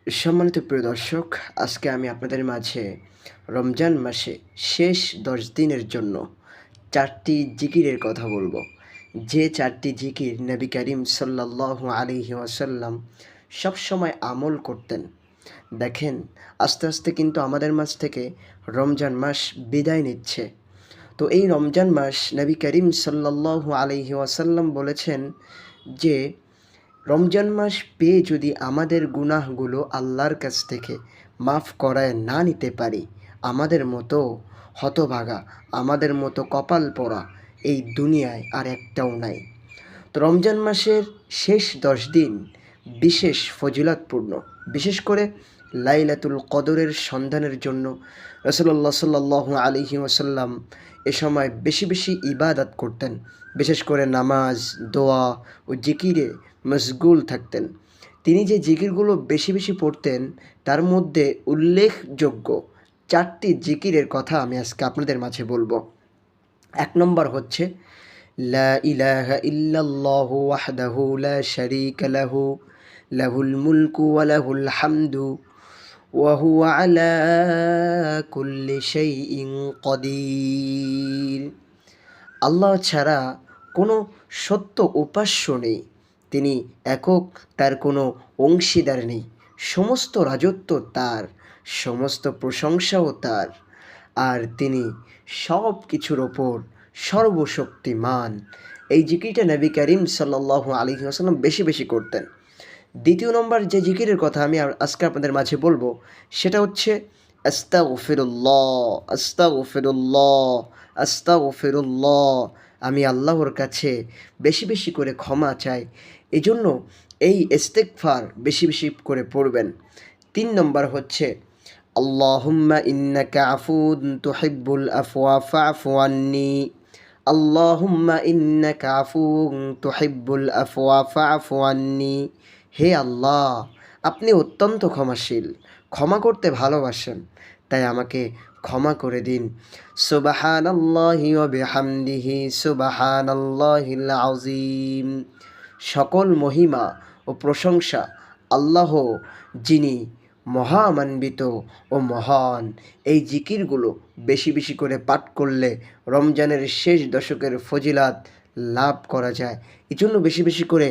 সম্মানিত প্রিয় দর্শক, আজকে আমি আপনাদের মাঝে রমজান মাসে শেষ ১০ দিনের জন্য ৪টি জিকিরের কথা বলবো। যে ৪টি জিকির নবী করিম সাল্লাল্লাহু আলাইহি ওয়াসাল্লাম সবসময় আমল করতেন। দেখেন, আস্তে আস্তে কিন্তু আমাদের মাঝ থেকে রমজান মাস বিদায় নিচ্ছে। তো এই রমজান মাস নবী করিম সাল্লাল্লাহু আলাইহি ওয়াসাল্লাম বলেছেন যে রমজান মাস পেয়ে যদি আমাদের গুনাহগুলো আল্লাহর কাছ থেকে মাফ করায় না নিতে পারি, আমাদের মতো হতভাগা, আমাদের মতো কপাল পোড়া এই দুনিয়ায় আর একটাও নাই। তো রমজান মাসের শেষ ১০ দিন বিশেষ ফজিলতপূর্ণ, বিশেষ করে লাইলাতুল কদরের সন্ধানের জন্য রাসূলুল্লাহ সাল্লাল্লাহু আলাইহি ওয়াসাল্লাম এ সময় বেশি বেশি ইবাদত করতেন। বিশেষ করে নামাজ, দোয়া ও জিকিরে মশগুল থাকতেন। তিনি যে জিকিরগুলো বেশি বেশি পড়তেন তার মধ্যে উল্লেখযোগ্য ৪টি জিকিরের কথা আমি আজকে আপনাদের মাঝে বলবো। ১ নম্বর হচ্ছে লা ইলাহা ইল্লাল্লাহু ওয়াহদাহু লা শারীকা লাহু লাহুল মুলকু ওয়া লাহুল হামদু ওয়া হুয়া আলা কুল্লি শাইইন কাদির। আল্লাহ ছাড়া কোনো সত্য উপাস্য নেই। তিনি একক, তার কোনো অংশীদার নেই। সমস্ত রাজত্ব তার, সমস্ত প্রশংসাও তার। আর তিনি সব কিছুর ওপর সর্বশক্তিমান। এই জিকিরটা নবী করিম সাল্লাল্লাহু আলাইহি ওয়াসাল্লাম বেশি বেশি করতেন। দ্বিতীয় নম্বর যে জিকিরের কথা আমি আজকে আপনাদের মাঝে বলবো সেটা হচ্ছে আস্তাগফিরুল্লাহ, আস্তাগফিরুল্লাহ, আস্তাগফিরুল্লাহ। আমি আল্লাহর কাছে বেশি বেশি করে ক্ষমা চাই। এজন্য এই ইস্তিগফার বেশি বেশি করে পড়বেন। ৩ নম্বর হচ্ছে আল্লাহুম্মা ইন্নাকা আফুন তুহিব্বুল আফওয়া ফা'ফু আন্নি। আল্লাহুম্মা ইন্নাকা আফুন তুহিব্বুল আফওয়া ফা'ফু আন্নি। হে আল্লাহ, আপনি অত্যন্ত ক্ষমাশীল, ক্ষমা করতে ভালোবাসেন, তাই আমাকে ক্ষমা করে দিন। সুবহানাল্লাহি ওয়া বিহামদিহি সুবহানাল্লাহিল আযীম। সকল মহিমা ও প্রশংসা আল্লাহ, যিনি মহামান্বিত ও মহান। এই জিকিরগুলো বেশি বেশি করে পাঠ করলে রমজানের শেষ দশকের ফজিলাত লাভ করা যায়। এই জন্য বেশি বেশি করে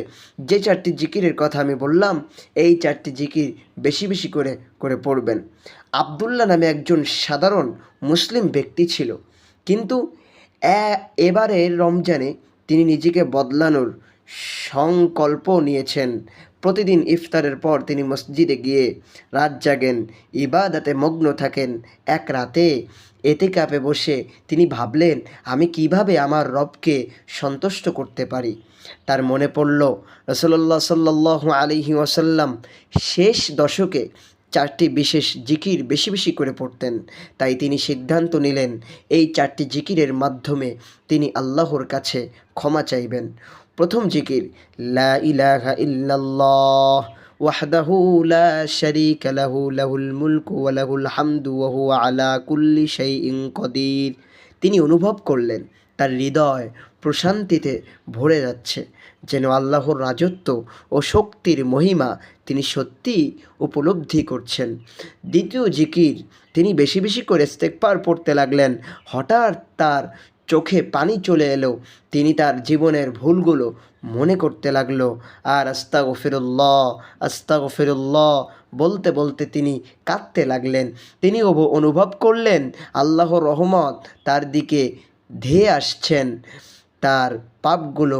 যে ৪টি জিকিরের কথা আমি বললাম, এই ৪টি জিকির বেশি বেশি করে করে পড়বেন। আবদুল্লাহ নামে একজন সাধারণ মুসলিম ব্যক্তি ছিল, কিন্তু এবারের রমজানে তিনি নিজেকে বদলানোর সংকল্প নিয়েছেন। প্রতিদিন ইফতারের পর তিনি মসজিদে গিয়ে রাত জাগেন, ইবাদতে মগ্ন থাকেন। এক রাতে এতেকাফে বসে তিনি ভাবলেন, আমি কিভাবে আমার রবকে সন্তুষ্ট করতে পারি। তার মনে পড়ল রাসূলুল্লাহ সাল্লাল্লাহু আলাইহি ওয়াসাল্লাম শেষ দশকে ৪টি বিশেষ জিকির বেশি বেশি করে পড়তেন। তাই তিনি সিদ্ধান্ত নিলেন এই ৪টি জিকিরের মাধ্যমে তিনি আল্লাহর কাছে ক্ষমা চাইবেন। প্রথম জিকির লা ইলাহা ইল্লাল্লাহ ওয়াহদাহু লা শারীকা লাহু লাহুল মুলকু ওয়া লাহুল হামদু ওয়া হুয়া আলা কুল্লি শাইইন কাদির। তিনি অনুভব করলেন তার হৃদয় প্রশান্তিতে ভরে যাচ্ছে, যেন আল্লাহর রাজত্ব ও শক্তির মহিমা তিনি সত্যিই উপলব্ধি করছেন। দ্বিতীয় জিকির, তিনি বেশি বেশি করে ইস্তেগফার পড়তে লাগলেন। হঠাৎ তার চোখে পানি চলে এলো। তিনি তার জীবনের ভুলগুলো মনে করতে লাগলো আর আস্তাগফিরুল্লাহ, আস্তাগফিরুল্লাহ বলতে বলতে তিনি কাঁদতে লাগলেন। তিনি অনুভব করলেন আল্লাহর রহমত তার দিকে ধেয়ে আসছেন, তার পাপগুলো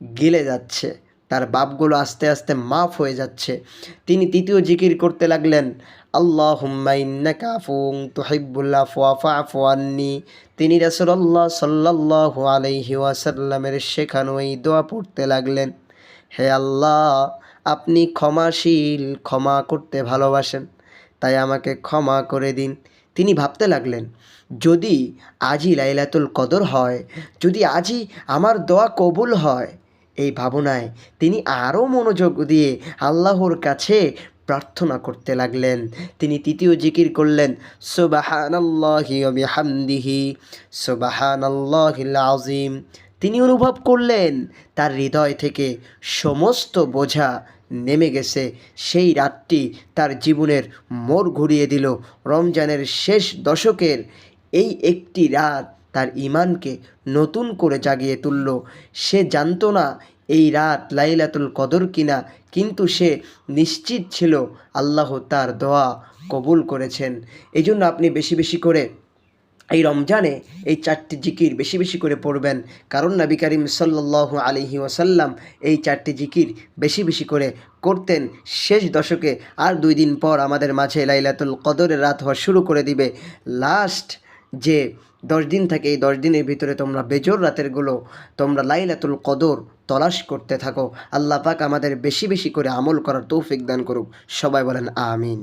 গিলে যাচ্ছে, তার পাপগুলো আস্তে আস্তে মাফ হয়ে যাচ্ছে। তিনি তৃতীয় জিকির করতে লাগলেন আল্লাহুম্মা ইন্নাকা আফুন তুহিব্বুল আফওয়া ফা'ফু আন্নি। তিনি রাসূলুল্লাহ সাল্লাল্লাহু আলাইহি ওয়াসাল্লামের শেখানো এই দোয়া পড়তে লাগলেন, হে আল্লাহ, আপনি ক্ষমাশীল, ক্ষমা করতে ভালোবাসেন, তাই আমাকে ক্ষমা করে দিন। তিনি ভাবতে লাগলেন, যদি আজই লাইলাতুল কদর হয়, যদি আজই আমার দোয়া কবুল হয়। এই ভাবনায় তিনি আরও মনোযোগ দিয়ে আল্লাহর কাছে প্রার্থনা করতে লাগলেন। তিনি তৃতীয় জিকির করলেন সুবহানাল্লাহি ওয়া বিহামদিহি সুবহানাল্লাহিল আযীম। তিনি অনুভব করলেন তার হৃদয় থেকে সমস্ত বোঝা নেমে গেছে। সেই রাতটি তার জীবনের মোড় ঘুরিয়ে দিল। রমজানের শেষ দশকের এই একটি রাত তার ঈমানকে নতুন করে জাগিয়ে তুলল। সে জানত না এই রাত লাইলাতুল কদর কিনা, কিন্তু সে নিশ্চিত ছিল আল্লাহ তার দোয়া কবুল করেছেন। এজন্য আপনি বেশি বেশি করে এই রমজানে এই 4টি জিকির বেশি বেশি করে পড়বেন, কারণ নবী করিম সাল্লাল্লাহু আলাইহি ওয়াসাল্লাম এই 4টি জিকির বেশি বেশি করে করতেন শেষ দশকে। আর 2 দিন পর আমাদের মাঝে লাইলাতুল কদরের রাত হওয়া শুরু করে দিবে। লাস্ট যে 10 দিন থাকে, এই 10 দিনের ভিতরে তোমরা বেজোর রাতেরগুলো তোমরা লাইলাতুল কদর তলাশ করতে থাকো। আল্লাহ পাক আমাদের বেশি বেশি করে আমল করার তৌফিক দান করুক। সবাই বলেন আমিন।